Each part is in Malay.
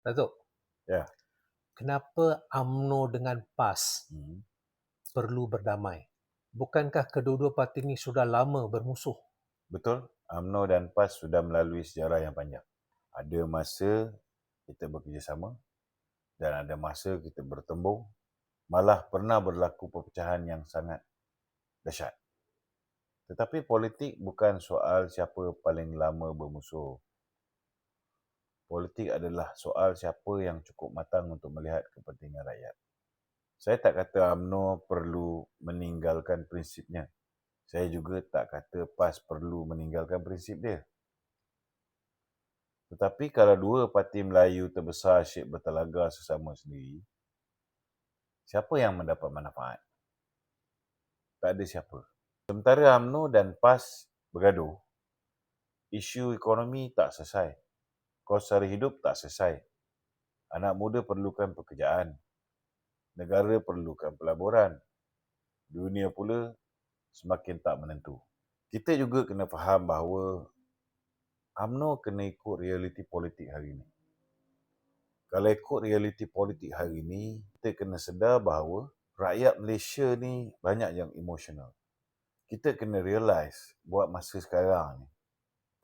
Datuk, Ya. kenapa UMNO dengan PAS perlu berdamai? Bukankah kedua-dua parti ini sudah lama bermusuh? Betul, UMNO dan PAS sudah melalui sejarah yang panjang. Ada masa kita bekerjasama dan ada masa kita bertembung. Malah pernah berlaku perpecahan yang sangat dahsyat. Tetapi politik bukan soal siapa paling lama bermusuh. Politik adalah soal siapa yang cukup matang untuk melihat kepentingan rakyat. Saya tak kata UMNO perlu meninggalkan prinsipnya. Saya juga tak kata PAS perlu meninggalkan prinsip dia. Tetapi kalau dua parti Melayu terbesar asyik bertelaga sesama sendiri, siapa yang mendapat manfaat? Tak ada siapa. Sementara UMNO dan PAS bergaduh, isu ekonomi tak selesai. Kos sara hidup tak selesai. Anak muda perlukan pekerjaan. Negara perlukan pelaburan. Dunia pula semakin tak menentu. Kita juga kena faham bahawa UMNO kena ikut realiti politik hari ini. Kalau ikut realiti politik hari ini, kita kena sedar bahawa rakyat Malaysia ni banyak yang emosional. Kita kena realise buat masa sekarang ni,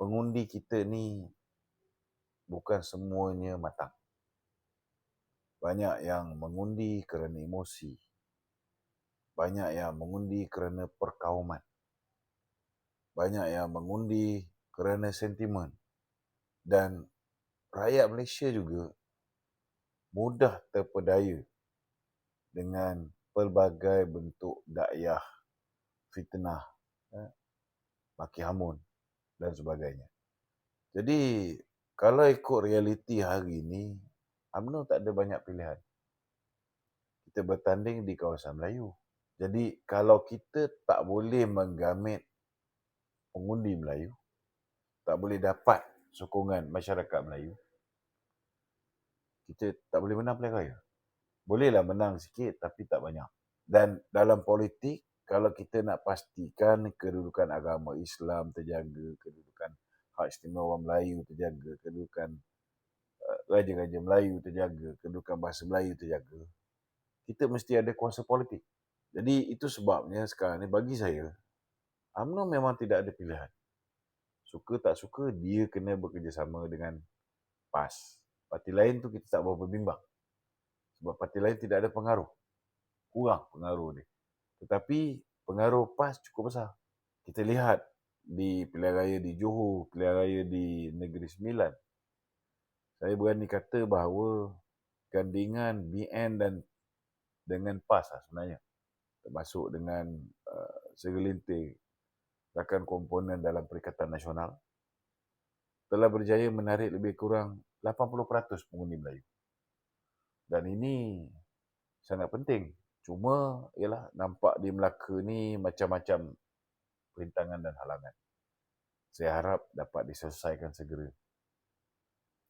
pengundi kita ni bukan semuanya matang. Banyak yang mengundi kerana emosi. Banyak yang mengundi kerana perkauman. Banyak yang mengundi kerana sentimen. Dan rakyat Malaysia juga mudah terpedaya dengan pelbagai bentuk dakyah, fitnah, maki hamun dan sebagainya. Jadi, kalau ikut realiti hari ini, UMNO tak ada banyak pilihan. Kita bertanding di kawasan Melayu. Jadi, kalau kita tak boleh menggamit pengundi Melayu, tak boleh dapat sokongan masyarakat Melayu, kita tak boleh menang pilihan raya. Bolehlah menang sikit tapi tak banyak. Dan dalam politik, kalau kita nak pastikan kedudukan agama Islam terjaga, kedudukan hak istimewa Melayu terjaga, kedudukan raja-raja Melayu terjaga, kedudukan bahasa Melayu terjaga, kita mesti ada kuasa politik. Jadi itu sebabnya sekarang ni bagi saya, UMNO memang tidak ada pilihan. Suka tak suka, dia kena bekerjasama dengan PAS. Parti lain tu kita tak berapa bimbang. Sebab parti lain tidak ada pengaruh. Kurang pengaruh dia. Tetapi pengaruh PAS cukup besar. Kita lihat di pilihan raya di Johor, pilihan raya di Negeri Sembilan. Saya berani kata bahawa gandingan BN dan dengan PAS lah sebenarnya. Termasuk dengan segelintir rakan komponen dalam Perikatan Nasional telah berjaya menarik lebih kurang 80% pengundi Melayu. Dan ini sangat penting. Cuma ialah nampak di Melaka ni macam-macam perintangan dan halangan. Saya harap dapat diselesaikan segera.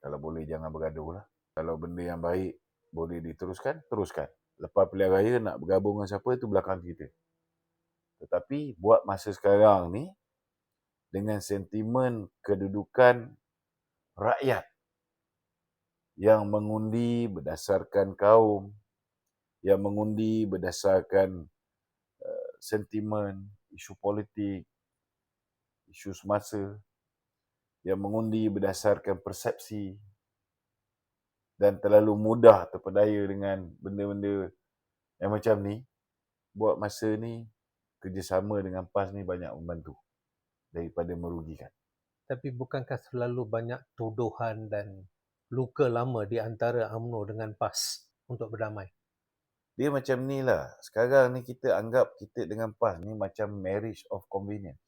Kalau boleh jangan bergaduh lah. Kalau benda yang baik boleh diteruskan, teruskan. Lepas pilihan raya nak bergabung dengan siapa itu belakang kita. Tetapi buat masa sekarang ni dengan sentimen kedudukan rakyat yang mengundi berdasarkan kaum, yang mengundi berdasarkan sentimen, isu politik, isu semasa, yang mengundi berdasarkan persepsi dan terlalu mudah terpedaya dengan benda-benda yang macam ni, buat masa ni kerjasama dengan PAS ni banyak membantu daripada merugikan. Tapi bukankah terlalu banyak tuduhan dan luka lama di antara UMNO dengan PAS untuk berdamai? Dia macam ni lah. Sekarang ni kita anggap kita dengan PAS ni macam marriage of convenience.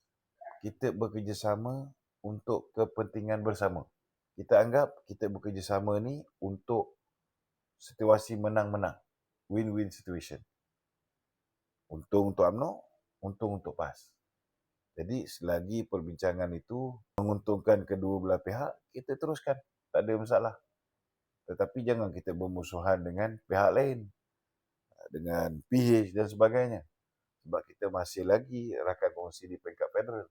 Kita bekerjasama untuk kepentingan bersama. Kita anggap kita bekerjasama ni untuk situasi menang-menang. Win-win situation. Untung untuk UMNO, untung untuk PAS. Jadi selagi perbincangan itu menguntungkan kedua belah pihak, kita teruskan. Tak ada masalah. Tetapi jangan kita bermusuhan dengan pihak lain. Dengan PH dan sebagainya. Sebab kita masih lagi rakan kongsi di peringkat federal.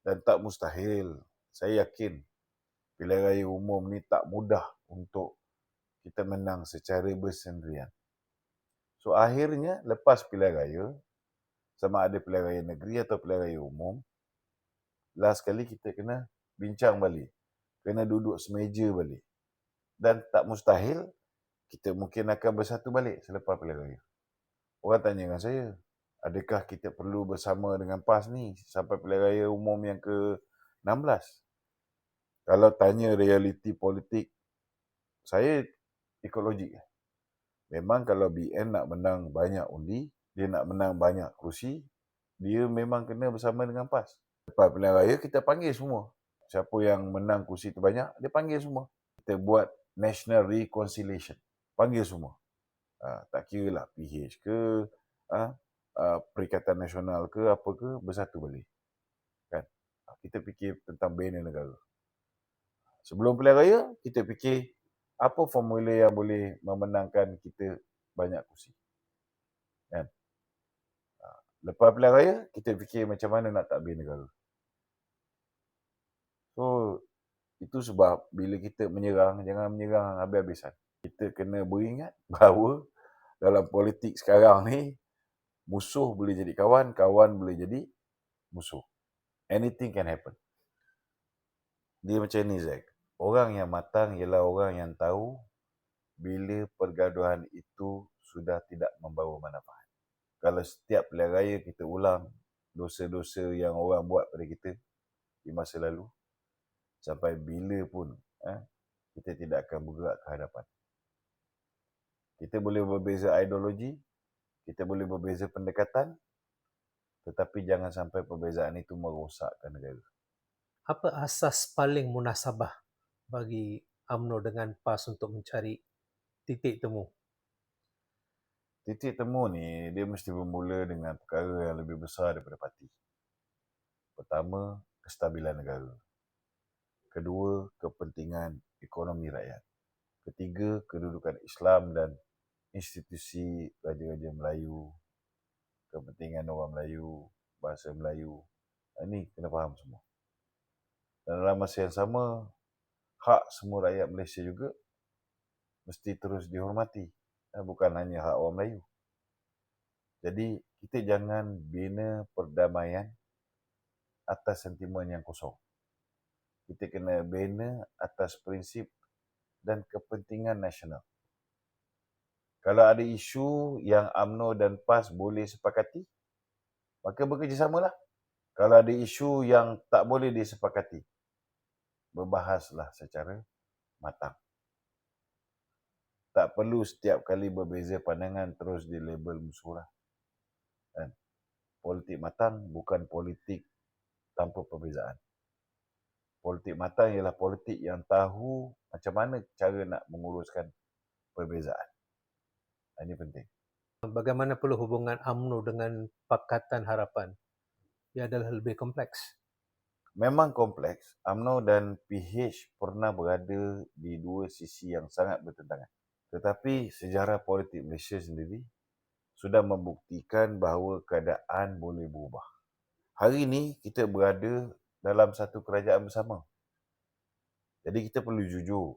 Dan tak mustahil, saya yakin Pilihan raya umum ni tak mudah untuk kita menang secara bersendirian. So akhirnya lepas pilihan raya, sama ada pilihan raya negeri atau pilihan raya umum, last kali kita kena bincang balik. Kena duduk semeja balik. Dan tak mustahil, kita mungkin akan bersatu balik selepas pilihan raya. Orang tanya dengan saya, adakah kita perlu bersama dengan PAS ni sampai pilihan raya umum yang ke-16? Kalau tanya realiti politik, saya ikut logik. Memang kalau BN nak menang banyak undi, dia nak menang banyak kursi, dia memang kena bersama dengan PAS. Lepas pilihan raya, kita panggil semua. Siapa yang menang kursi terbanyak, dia panggil semua. Kita buat national reconciliation. Panggil semua. Tak kira lah PH ke, Perikatan Nasional ke, apa ke, bersatu balik. Kan? Kita fikir tentang bina negara. Sebelum pilihan raya, kita fikir apa formula yang boleh memenangkan kita banyak kursi. Kan? Lepas pilihan raya, kita fikir macam mana nak takbir negara. So, itu sebab bila kita menyerang, jangan menyerang habis-habisan. Kita kena beringat bahawa dalam politik sekarang ni, musuh boleh jadi kawan, kawan boleh jadi musuh. Anything can happen. Dia macam ni, Zack. Orang yang matang ialah orang yang tahu bila pergaduhan itu sudah tidak membawa manfaat. Kalau setiap pilihan raya kita ulang dosa-dosa yang orang buat pada kita di masa lalu, sampai bila pun kita tidak akan bergerak ke hadapan. Kita boleh berbeza ideologi, kita boleh berbeza pendekatan, tetapi jangan sampai perbezaan itu merosakkan negara. Apa asas paling munasabah bagi UMNO dengan PAS untuk mencari titik temu? Titik temu ni, dia mesti bermula dengan perkara yang lebih besar daripada parti. Pertama, kestabilan negara. Kedua, kepentingan ekonomi rakyat. Ketiga, kedudukan Islam dan institusi Raja-Raja Melayu, kepentingan orang Melayu, bahasa Melayu. Ini kena faham semua. Dan dalam masa yang sama, hak semua rakyat Malaysia juga mesti terus dihormati. Bukan hanya hak orang Melayu. Jadi, kita jangan bina perdamaian atas sentimen yang kosong. Kita kena bina atas prinsip dan kepentingan nasional. Kalau ada isu yang UMNO dan PAS boleh sepakati, maka bekerjasamalah. Kalau ada isu yang tak boleh disepakati, berbahaslah secara matang. Tak perlu setiap kali berbeza pandangan terus dilabel musuh lah. Politik matang bukan politik tanpa perbezaan. Politik matang ialah politik yang tahu macam mana cara nak menguruskan perbezaan. Ini penting. Bagaimana pula hubungan UMNO dengan Pakatan Harapan? Ia adalah lebih kompleks. Memang kompleks. UMNO dan PH pernah berada di dua sisi yang sangat bertentangan. Tetapi sejarah politik Malaysia sendiri sudah membuktikan bahawa keadaan boleh berubah. Hari ini kita berada dalam satu kerajaan bersama. Jadi kita perlu jujur.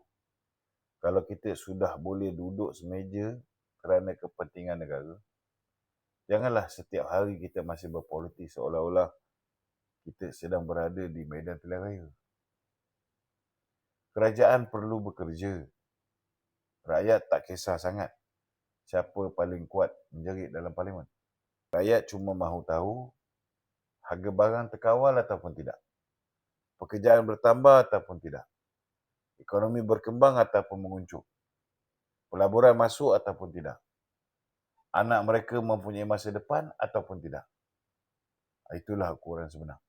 Kalau kita sudah boleh duduk semeja kerana kepentingan negara, janganlah setiap hari kita masih berpolitik seolah-olah kita sedang berada di medan pilihan raya. Kerajaan perlu bekerja. Rakyat tak kisah sangat siapa paling kuat menjerit dalam parlimen. Rakyat cuma mahu tahu harga barang terkawal ataupun tidak. Pekerjaan bertambah ataupun tidak. Ekonomi berkembang ataupun menguncuk. Pelaburan masuk ataupun tidak. Anak mereka mempunyai masa depan ataupun tidak. Itulah ukuran sebenar.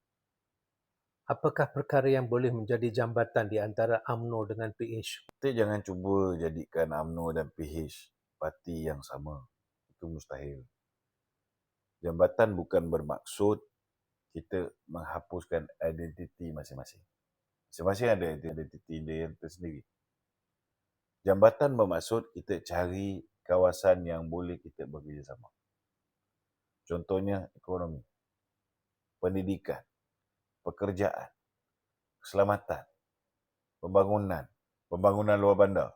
Apakah perkara yang boleh menjadi jambatan di antara UMNO dengan PH? Kita jangan cuba jadikan UMNO dan PH parti yang sama. Itu mustahil. Jambatan bukan bermaksud kita menghapuskan identiti masing-masing. Masing-masing ada identiti dia tersendiri. Jambatan bermaksud kita cari kawasan yang boleh kita bekerjasama. Contohnya ekonomi, pendidikan, pekerjaan, keselamatan, pembangunan luar bandar,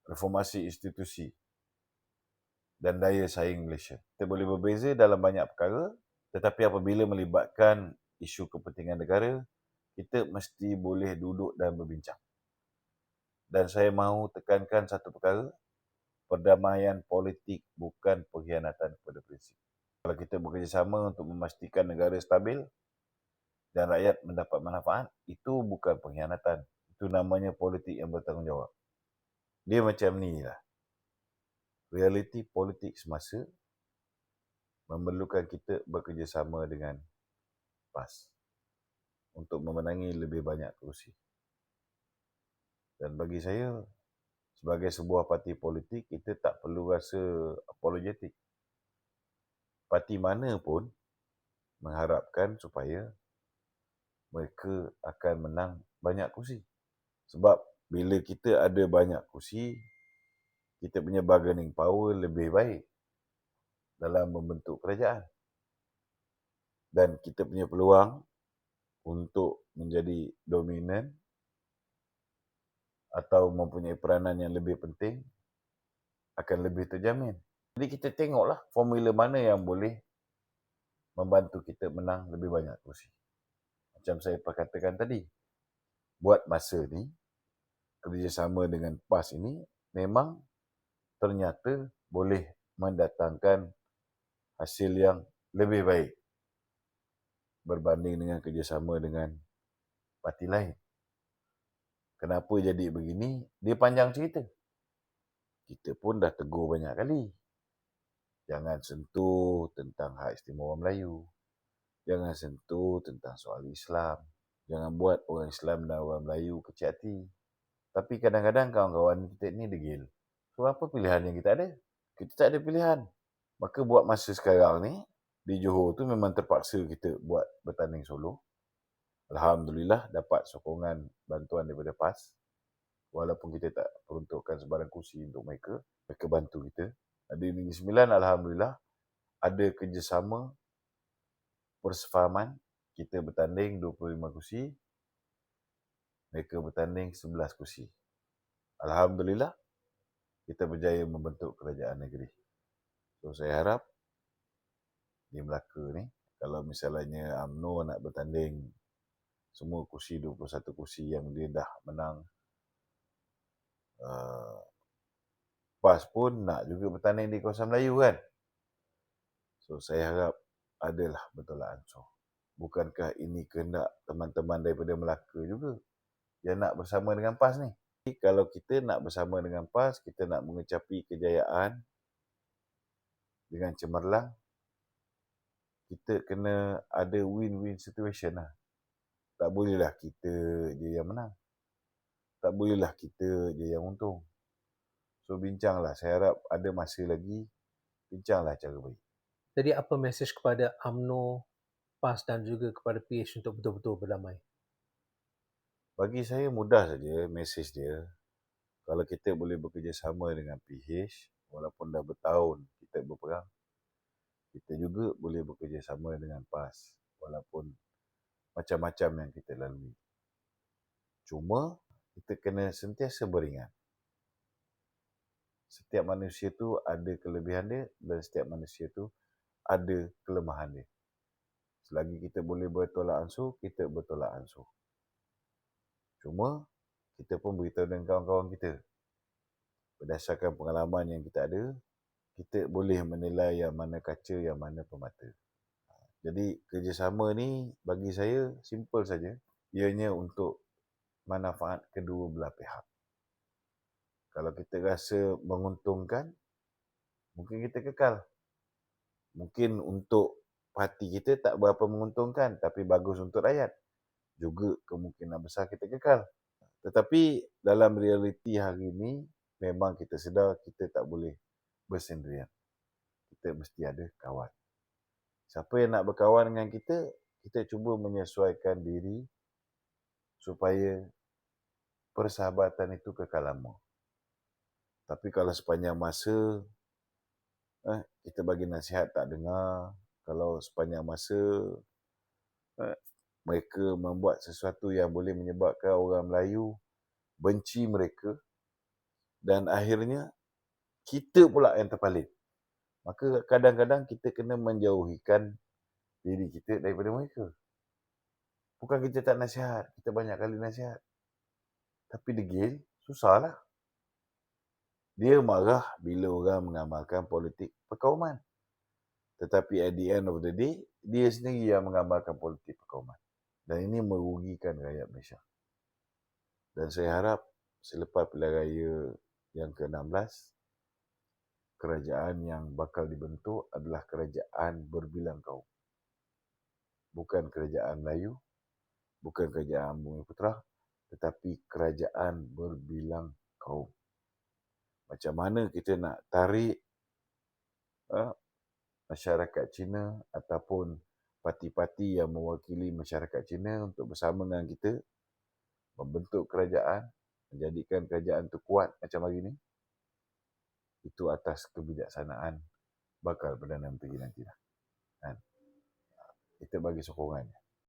reformasi institusi, dan daya saing Malaysia. Kita boleh berbeza dalam banyak perkara, tetapi apabila melibatkan isu kepentingan negara, kita mesti boleh duduk dan berbincang. Dan saya mahu tekankan satu perkara, perdamaian politik bukan pengkhianatan kepada prinsip. Kalau kita bekerjasama untuk memastikan negara stabil dan rakyat mendapat manfaat, itu bukan pengkhianatan. Itu namanya politik yang bertanggungjawab. Dia macam ni lah. Realiti politik semasa memerlukan kita bekerjasama dengan PAS untuk memenangi lebih banyak kerusi. Dan bagi saya, sebagai sebuah parti politik, kita tak perlu rasa apologetik. Parti mana pun mengharapkan supaya mereka akan menang banyak kursi. Sebab bila kita ada banyak kursi, kita punya bargaining power lebih baik dalam membentuk kerajaan. Dan kita punya peluang untuk menjadi dominan atau mempunyai peranan yang lebih penting akan lebih terjamin. Jadi kita tengoklah formula mana yang boleh membantu kita menang lebih banyak kursi. Macam saya perkatakan tadi, buat masa ni, kerjasama dengan PAS ini memang ternyata boleh mendatangkan hasil yang lebih baik berbanding dengan kerjasama dengan parti lain. Kenapa jadi begini? Dia panjang cerita. Kita pun dah tegur banyak kali. Jangan sentuh tentang hak istimewa Melayu. Jangan sentuh tentang soal Islam. Jangan buat orang Islam dan orang Melayu kecil hati. Tapi kadang-kadang kawan-kawan kita ni degil. So apa pilihan yang kita ada? Kita tak ada pilihan. Maka buat masa sekarang ni, di Johor tu memang terpaksa kita buat bertanding solo. Alhamdulillah dapat sokongan bantuan daripada PAS. Walaupun kita tak peruntukkan sebarang kursi untuk mereka, mereka bantu kita. Di Negeri Sembilan, Alhamdulillah, ada kerjasama persefahaman. Kita bertanding 25 kursi, mereka bertanding 11 kursi. Alhamdulillah, kita berjaya membentuk kerajaan negeri. So, saya harap di Melaka ni, kalau misalnya UMNO nak bertanding semua kursi, 21 kursi yang dia dah menang, PAS pun nak juga bertanding di kawasan Melayu kan. So saya harap adalah bertolak ansur. Bukankah ini kehendak teman-teman daripada Melaka juga yang nak bersama dengan PAS ni? Kalau kita nak bersama dengan PAS, kita nak mengecapi kejayaan dengan cemerlang, kita kena ada win-win situation lah. Tak bolehlah kita je yang menang. Tak bolehlah kita je yang untung. So bincanglah, saya harap ada masa lagi, bincanglah cara baik. Jadi apa mesej kepada UMNO, PAS dan juga kepada PH untuk betul-betul berdamai? Bagi saya mudah saja mesej dia. Kalau kita boleh bekerjasama dengan PH, walaupun dah bertahun kita berperang, kita juga boleh bekerjasama dengan PAS, walaupun macam-macam yang kita lalui. Cuma, kita kena sentiasa beringat. Setiap manusia tu ada kelebihan dia dan setiap manusia tu ada kelemahan dia. Selagi kita boleh bertolak ansur, kita bertolak ansur. Cuma, kita pun beritahu dengan kawan-kawan kita. Berdasarkan pengalaman yang kita ada, kita boleh menilai yang mana kaca, yang mana permata. Jadi, kerjasama ni bagi saya simple saja. Ianya untuk manfaat kedua belah pihak. Kalau kita rasa menguntungkan, mungkin kita kekal. Mungkin untuk parti kita tak berapa menguntungkan, tapi bagus untuk rakyat. Juga kemungkinan besar kita kekal. Tetapi dalam realiti hari ini, memang kita sedar kita tak boleh bersendirian. Kita mesti ada kawan. Siapa yang nak berkawan dengan kita, kita cuba menyesuaikan diri supaya persahabatan itu kekal lama. Tapi kalau sepanjang masa kita bagi nasihat tak dengar, kalau sepanjang masa mereka membuat sesuatu yang boleh menyebabkan orang Melayu benci mereka, dan akhirnya kita pula yang terpalit. Maka kadang-kadang kita kena menjauhikan diri kita daripada mereka. Bukan kita tak nasihat, kita banyak kali nasihat. Tapi degil, susahlah. Dia marah bila orang mengamalkan politik perkauman. Tetapi at the end of the day, dia sendiri yang mengamalkan politik perkauman. Dan ini merugikan rakyat Malaysia. Dan saya harap selepas pilihan raya yang ke-16, kerajaan yang bakal dibentuk adalah kerajaan berbilang kaum. Bukan kerajaan Melayu, bukan kerajaan Bumiputera, tetapi kerajaan berbilang kaum. Macam mana kita nak tarik masyarakat Cina ataupun parti-parti yang mewakili masyarakat Cina untuk bersama dengan kita membentuk kerajaan, menjadikan kerajaan itu kuat macam hari ini, itu atas kebijaksanaan bakal Perdana Menteri nanti lah. Kita bagi sokongan.